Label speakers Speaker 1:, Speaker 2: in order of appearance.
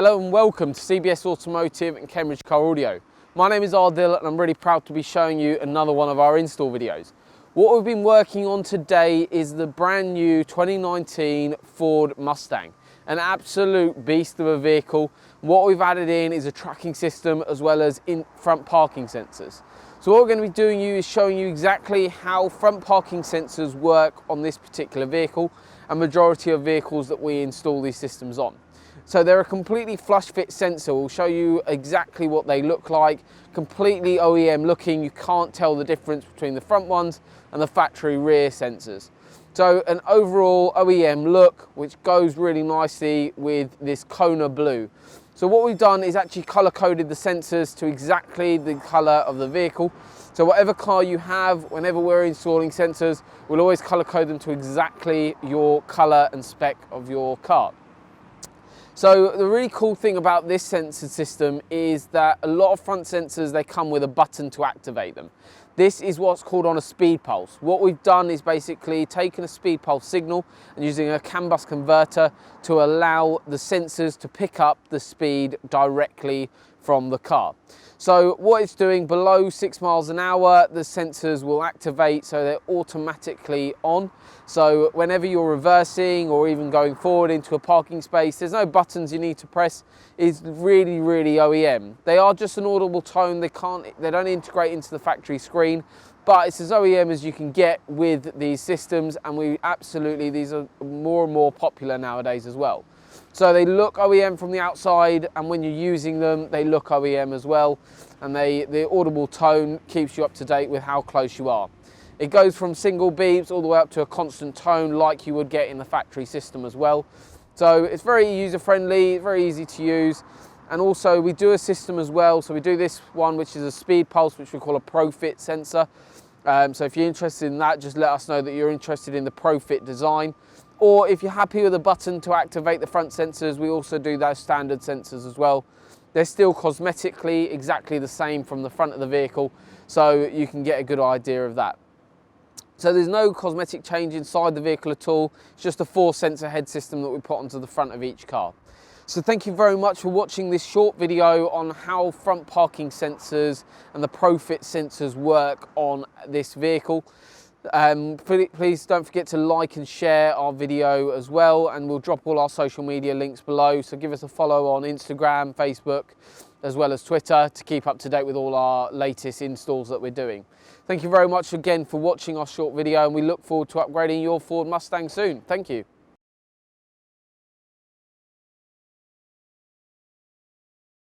Speaker 1: Hello and welcome to CBS Automotive and Cambridge Car Audio. My name is Ardil and I'm really proud to be showing you another one of our install videos. What we've been working on today is the brand new 2019 Ford Mustang. An absolute beast of a vehicle. What we've added in is a tracking system as well as in front parking sensors. So what we're going to be doing is showing you exactly how front parking sensors work on this particular vehicle and majority of vehicles that we install these systems on. So they're a completely flush fit sensor. We'll show you exactly what they look like, completely OEM looking. You can't tell the difference between the front ones and the factory rear sensors. So an overall OEM look, which goes really nicely with this Kona blue. So what we've done is actually color coded the sensors to exactly the color of the vehicle. So whatever car you have, whenever we're installing sensors, we'll always color code them to exactly your color and spec of your car. So the really cool thing about this sensor system is that a lot of front sensors, they come with a button to activate them. This is what's called on a speed pulse. What we've done is basically taken a speed pulse signal and using a CAN bus converter to allow the sensors to pick up the speed directly from the car. So what it's doing, below 6 miles an hour, the sensors will activate, so they're automatically on. So whenever you're reversing or even going forward into a parking space, there's no buttons you need to press. It's really OEM. They are just an audible tone. They don't integrate into the factory screen, but it's as OEM as you can get with these systems, and these are more and more popular nowadays as well. So they look OEM from the outside, and when you're using them, they look OEM as well. And the audible tone keeps you up to date with how close you are. It goes from single beeps all the way up to a constant tone like you would get in the factory system as well. So it's very user-friendly, very easy to use. And also we do a system as well. So we do this one, which is a speed pulse, which we call a ProFit sensor. So if you're interested in that, just let us know that you're interested in the ProFit design. Or if you're happy with a button to activate the front sensors, we also do those standard sensors as well. They're still cosmetically exactly the same from the front of the vehicle, so you can get a good idea of that. So there's no cosmetic change inside the vehicle at all. It's just a 4-sensor head system that we put onto the front of each car. So thank you very much for watching this short video on how front parking sensors and the ProFit sensors work on this vehicle. Please don't forget to like and share our video as well, and we'll drop all our social media links below, so give us a follow on Instagram, Facebook as well as Twitter to keep up to date with all our latest installs that we're doing. Thank you very much again for watching our short video, and we look forward to upgrading your Ford Mustang soon. Thank you.